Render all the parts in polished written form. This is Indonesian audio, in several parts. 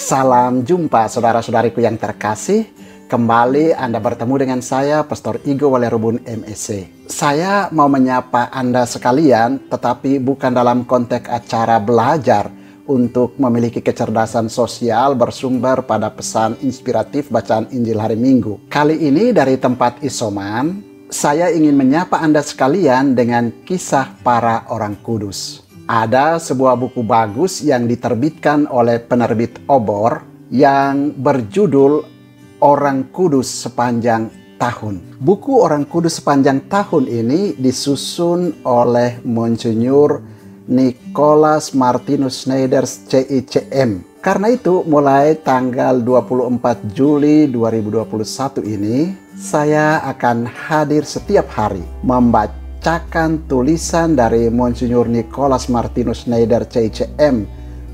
Salam jumpa saudara-saudariku yang terkasih. Kembali Anda bertemu dengan saya, Pastor Igo Walerubun MEC. Saya mau menyapa Anda sekalian, tetapi bukan dalam konteks acara belajar untuk memiliki kecerdasan sosial bersumber pada pesan inspiratif bacaan Injil hari Minggu. Kali ini dari tempat isoman, saya ingin menyapa Anda sekalian dengan kisah para orang kudus. Ada sebuah buku bagus yang diterbitkan oleh penerbit Obor yang berjudul Orang Kudus Sepanjang Tahun. Buku Orang Kudus Sepanjang Tahun ini disusun oleh Monsinyur Nicholas Martinus Schneider CICM. Karena itu mulai tanggal 24 Juli 2021 ini saya akan hadir setiap hari membacakan tulisan dari Monsinyur Nicholas Martinus Schneider CICM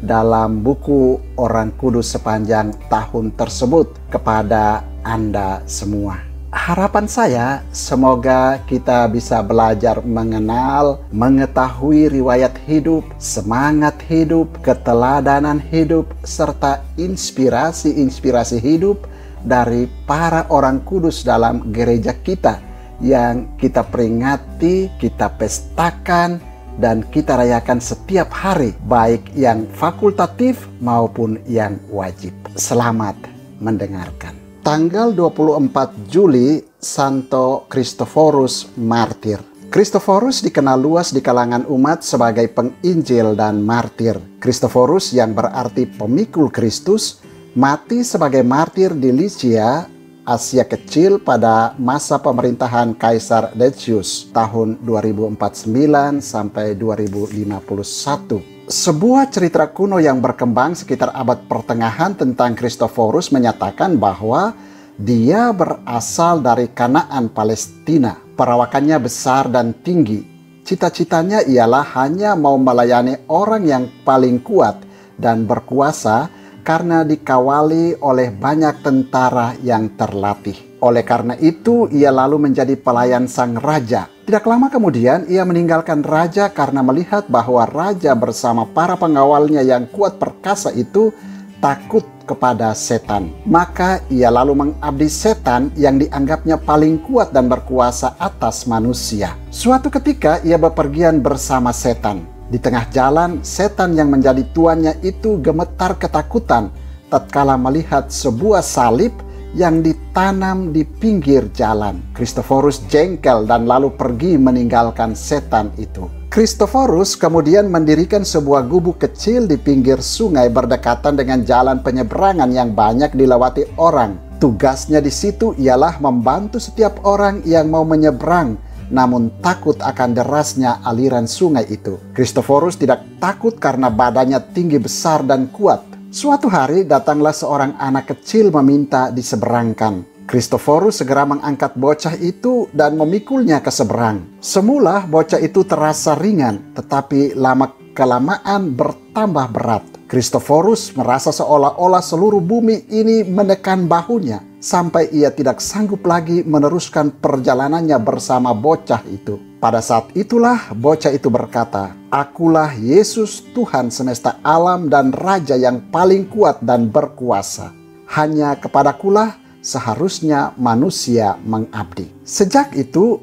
dalam buku Orang Kudus Sepanjang Tahun tersebut kepada Anda semua. Harapan saya semoga kita bisa belajar mengenal, mengetahui riwayat hidup, semangat hidup, keteladanan hidup, serta inspirasi-inspirasi hidup dari para orang kudus dalam gereja kita yang kita peringati, kita pestakan, dan kita rayakan setiap hari, baik yang fakultatif maupun yang wajib. Selamat mendengarkan. Tanggal 24 Juli, Santo Kristoforus Martir. Kristoforus dikenal luas di kalangan umat sebagai penginjil dan martir. Kristoforus yang berarti pemikul Kristus, mati sebagai martir di Lycia, Asia Kecil pada masa pemerintahan Kaisar Decius tahun 2049 sampai 2051. Sebuah cerita kuno yang berkembang sekitar abad pertengahan tentang Kristoforus menyatakan bahwa dia berasal dari Kanaan, Palestina. Perawakannya besar dan tinggi. Cita-citanya ialah hanya mau melayani orang yang paling kuat dan berkuasa karena dikawali oleh banyak tentara yang terlatih. Oleh karena itu, ia lalu menjadi pelayan sang raja. Tidak lama kemudian, ia meninggalkan raja karena melihat bahwa raja bersama para pengawalnya yang kuat perkasa itu takut kepada setan. Maka ia lalu mengabdi setan yang dianggapnya paling kuat dan berkuasa atas manusia. Suatu ketika, ia bepergian bersama setan. Di tengah jalan, setan yang menjadi tuannya itu gemetar ketakutan tatkala melihat sebuah salib yang ditanam di pinggir jalan. Kristoforus jengkel dan lalu pergi meninggalkan setan itu. Kristoforus kemudian mendirikan sebuah gubuk kecil di pinggir sungai berdekatan dengan jalan penyeberangan yang banyak dilewati orang. Tugasnya di situ ialah membantu setiap orang yang mau menyeberang, namun takut akan derasnya aliran sungai itu. Kristoforus tidak takut karena badannya tinggi besar dan kuat. Suatu hari datanglah seorang anak kecil meminta diseberangkan. Kristoforus segera mengangkat bocah itu dan memikulnya ke seberang. Semula bocah itu terasa ringan, tetapi lama-kelamaan bertambah berat. Kristoforus merasa seolah-olah seluruh bumi ini menekan bahunya, sampai ia tidak sanggup lagi meneruskan perjalanannya bersama bocah itu. Pada saat itulah bocah itu berkata, "Akulah Yesus, Tuhan semesta alam dan Raja yang paling kuat dan berkuasa. Hanya kepadakulah seharusnya manusia mengabdi." Sejak itu,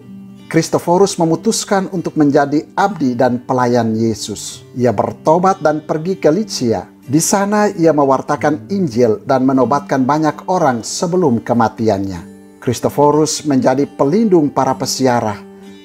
Kristoforus memutuskan untuk menjadi abdi dan pelayan Yesus. Ia bertobat dan pergi ke Lycia. Di sana ia mewartakan Injil dan menobatkan banyak orang sebelum kematiannya. Kristoforus menjadi pelindung para pesiarah,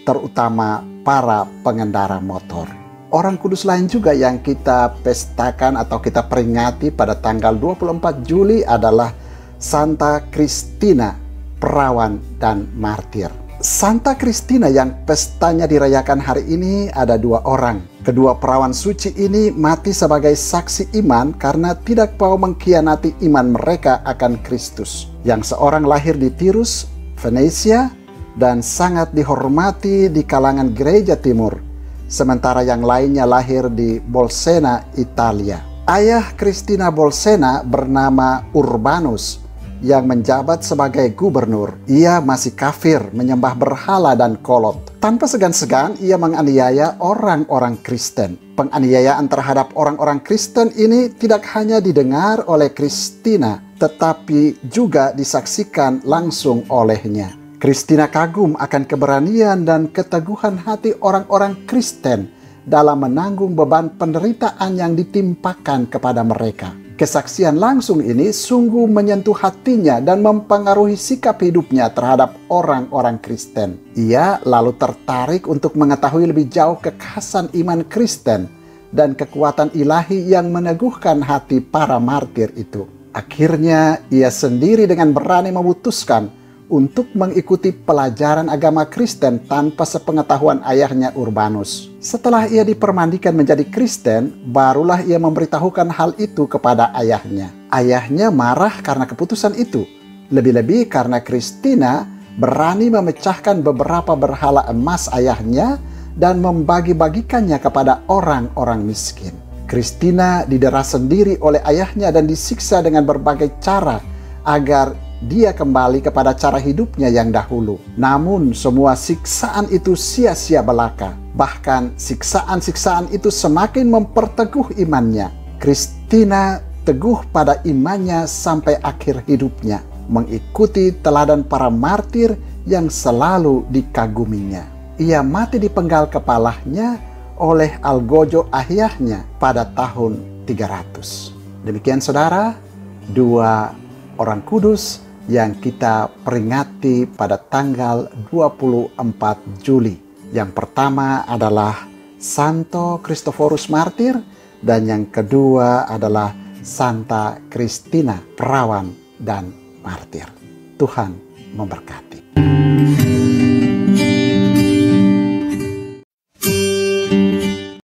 terutama para pengendara motor. Orang kudus lain juga yang kita pestakan atau kita peringati pada tanggal 24 Juli adalah Santa Kristina, perawan dan martir. Santa Kristina yang pestanya dirayakan hari ini ada dua orang. Kedua perawan suci ini mati sebagai saksi iman karena tidak mau mengkhianati iman mereka akan Kristus. Yang seorang lahir di Tirus, Venesia, dan sangat dihormati di kalangan gereja timur. Sementara yang lainnya lahir di Bolsena, Italia. Ayah Kristina Bolsena bernama Urbanus, yang menjabat sebagai gubernur. Ia masih kafir, menyembah berhala dan kolot. Tanpa segan-segan ia menganiaya orang-orang Kristen. Penganiayaan terhadap orang-orang Kristen ini tidak hanya didengar oleh Christina, tetapi juga disaksikan langsung olehnya. Christina kagum akan keberanian dan keteguhan hati orang-orang Kristen dalam menanggung beban penderitaan yang ditimpakan kepada mereka. Kesaksian langsung ini sungguh menyentuh hatinya dan mempengaruhi sikap hidupnya terhadap orang-orang Kristen. Ia lalu tertarik untuk mengetahui lebih jauh kekhasan iman Kristen dan kekuatan ilahi yang meneguhkan hati para martir itu. Akhirnya ia sendiri dengan berani memutuskan untuk mengikuti pelajaran agama Kristen tanpa sepengetahuan ayahnya Urbanus. Setelah ia dipermandikan menjadi Kristen, barulah ia memberitahukan hal itu kepada ayahnya. Ayahnya marah karena keputusan itu, lebih-lebih karena Christina berani memecahkan beberapa berhala emas ayahnya dan membagi-bagikannya kepada orang-orang miskin. Christina didera sendiri oleh ayahnya dan disiksa dengan berbagai cara agar dia kembali kepada cara hidupnya yang dahulu. Namun semua siksaan itu sia-sia belaka. Bahkan siksaan-siksaan itu semakin memperteguh imannya. Christina teguh pada imannya sampai akhir hidupnya, mengikuti teladan para martir yang selalu dikaguminya. Ia mati dipenggal kepalanya oleh algojo ayahnya pada tahun 300. Demikian saudara, dua orang kudus yang kita peringati pada tanggal 24 Juli. Yang pertama adalah Santo Kristoforus Martir dan yang kedua adalah Santa Christina, perawan dan martir. Tuhan memberkati.